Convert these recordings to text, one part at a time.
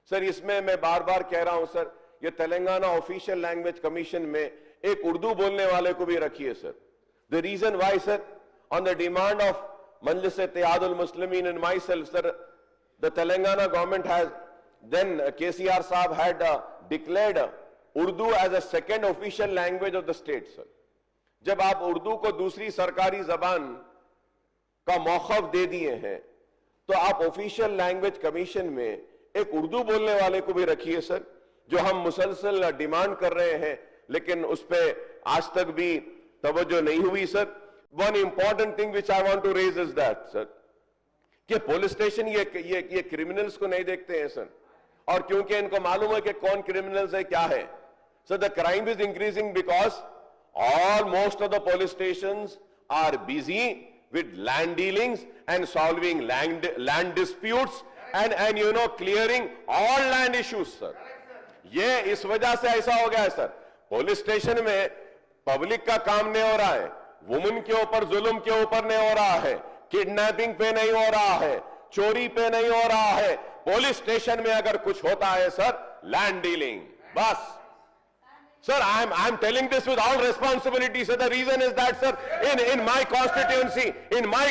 Sir इसमें मैं बार बार कह रहा हूं सर, ये तेलंगाना ऑफिशियल लैंग्वेज कमीशन में एक उर्दू बोलने वाले को भी रखिए sir. The reason why sir, on the demand of Majlis Ittihadul Muslimin and myself, sir, the Telangana government has, then KCR Saab had declared Urdu as a second official language of the state, sir. जब आप उर्दू को दूसरी सरकारी जबान का मौखफ दे दिए हैं, तो आप ऑफिशियल लैंग्वेज कमीशन में एक उर्दू बोलने वाले को भी रखिए सर, जो हम मुसलसल डिमांड कर रहे हैं, लेकिन उस पर आज तक भी तवज्जो नहीं हुई sir. One important thing which I want to raise is that, sir, कि पुलिस स्टेशन ये क्रिमिनल्स को नहीं देखते हैं सर, और क्योंकि इनको मालूम है कि कौन क्रिमिनल्स है क्या है, so the crime is increasing because most of the police stations are busy with land dealings and solving land disputes and you know clearing all land issues, sir. ये इस वजह से ऐसा हो गया है सर। पुलिस स्टेशन में public का काम नहीं हो रहा है, वुमेन के ऊपर जुल्म के ऊपर नहीं हो रहा है, किडनैपिंग पे नहीं हो रहा है, चोरी पे नहीं हो रहा है। पुलिस स्टेशन में अगर कुछ होता है सर, लैंड डीलिंग, बस। Sir, I am telling this with all responsibility, sir. The reason is that, sir, in my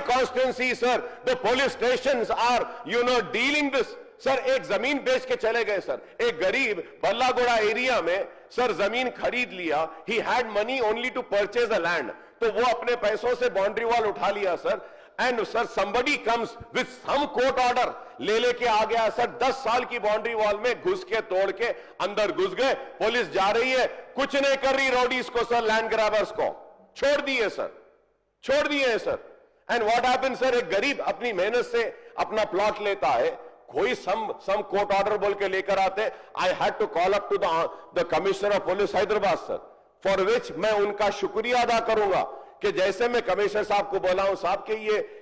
constituency, sir, the police stations are, you know, dealing this. Sir एक जमीन बेच के चले गए सर, एक गरीब बल्लागोड़ा area में सर जमीन खरीद लिया, he had money only to purchase a land, तो वो अपने पैसों से बाउंड्री वॉल उठा लिया sir, and sir somebody comes with some court order, लेके आ गया सर, 10 साल की बाउंड्री वॉल में घुस के तोड़ के अंदर घुस गए, पुलिस जा रही है, कुछ नहीं कर रही रॉडीज को सर, लैंड ग्रैबर्स को छोड़ दिए sir. And what happens sir, एक गरीब अपनी मेहनत से अपना प्लॉट लेता है, कोई सम कोर्ट ऑर्डर बोल के लेकर आते, I had to call up to the commissioner of police Hyderabad sir, for which मैं उनका शुक्रिया अदा करूंगा कि जैसे मैं कमिश्नर साहब को बोला हूं साहब कि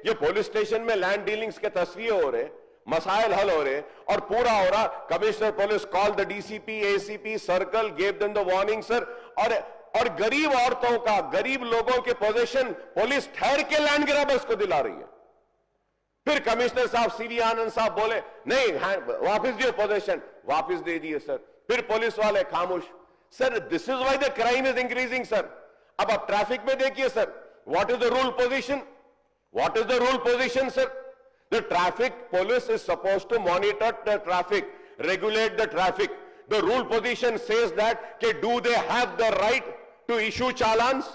ये पुलिस स्टेशन में लैंड डीलिंग्स के तस्वीर हो रहे, मसाइल हल हो रहे और पूरा हो रहा, commissioner police call the DCP ACP circle, gave them the warning sir, और गरीब औरतों का, गरीब लोगों के पोजीशन पुलिस ठहर के लैंड ग्रैबर्स को दिला रही है। फिर कमिश्नर साहब सीवी आनंद साहब बोले नहीं वापस दियो पोजीशन, वापस दे दिए सर, फिर पुलिस वाले खामोश। Sir this is why the crime is increasing sir. अब आप ट्रैफिक में देखिए sir, what is the rule position sir, the traffic police is supposed to monitor the traffic, regulate the traffic, the rule position says that कि do they have the right to issue challans,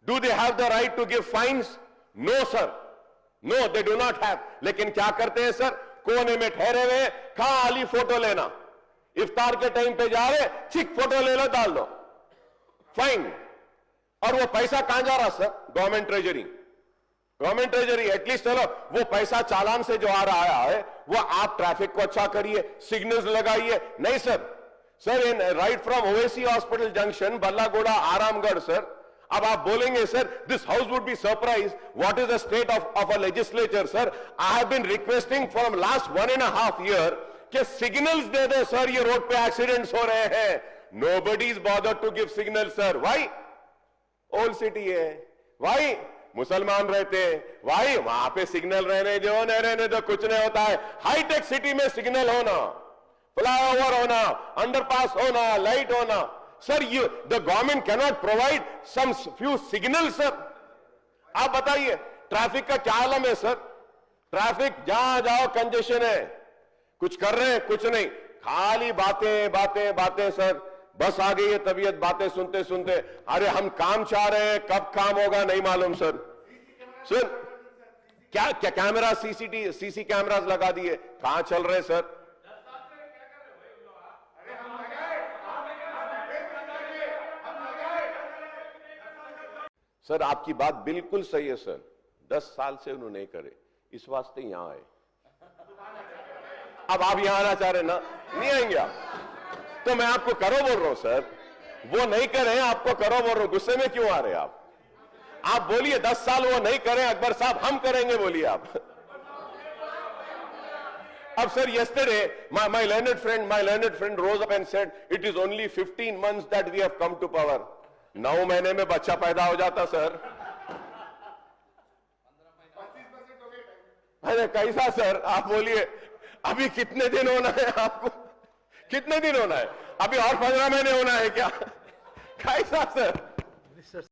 do they have the right to give fines? No sir, no they do not have. लेकिन क्या करते हैं sir, कोने में ठहरे हुए, खाली फोटो लेना, इफ्तार के टाइम पे जा रहे, चिक फोटो ले लो, डाल दो, फाइन। और वो पैसा कहां जा रहा सर? Government treasury. एटलीस्ट चलो वो पैसा चालान से जो आ रहा है वो आप ट्रैफिक को अच्छा करिए, सिग्नल्स लगाइए। नहीं sir in right from Owaisi hospital junction Ballagoda Aramgarh sir, अब आप बोलेंगे sir this house would be surprise what is the state of a legislature. Sir I have been requesting from last 1.5 year कि सिग्नल्स दे दो सर, ये road पे accidents हो रहे हैं। Nobody is bothered to give signal sir. Why? Old city है, why? मुसलमान रहते हैं, व्हाई? वहां पे सिग्नल रहने दो, नहीं रहने दो, कुछ नहीं होता है। हाईटेक सिटी में सिग्नल होना, फ्लाईओवर होना, अंडरपास होना, लाइट होना, sir the government cannot provide some few signals sir। आप बताइए ट्रैफिक का क्या आलम है सर? ट्रैफिक जहां जाओ कंजेशन है, कुछ कर रहे हैं, कुछ नहीं, खाली बातें सर। बस आ गई है तबीयत बातें सुनते सुनते, अरे हम काम चाह रहे हैं, कब काम होगा नहीं मालूम सर। क्या कैमरा सीसी कैमरास लगा दिए, कहां चल रहे सर? सर आपकी बात बिल्कुल सही है सर, 10 साल से उन्होंने नहीं करे, इस वास्ते यहां आए। अब आप यहां आना चाह रहे ना, नहीं आएंगे आप, तो मैं आपको करो बोल रहा हूं सर, वो नहीं करे आपको करो बोल रहा हूं, गुस्से में क्यों आ रहे आप? आप बोलिए 10 साल वो नहीं करें अकबर साहब, हम करेंगे, बोलिए आप। अब sir yesterday my learned friend rose up and said it is only 15 months that we have come to power। 9 महीने में बच्चा पैदा हो जाता सर। अरे कैसा सर, आप बोलिए अभी कितने दिन होना है आपको? कितने दिन होना है? अभी और 15 महीने होना है क्या? कैसा सर?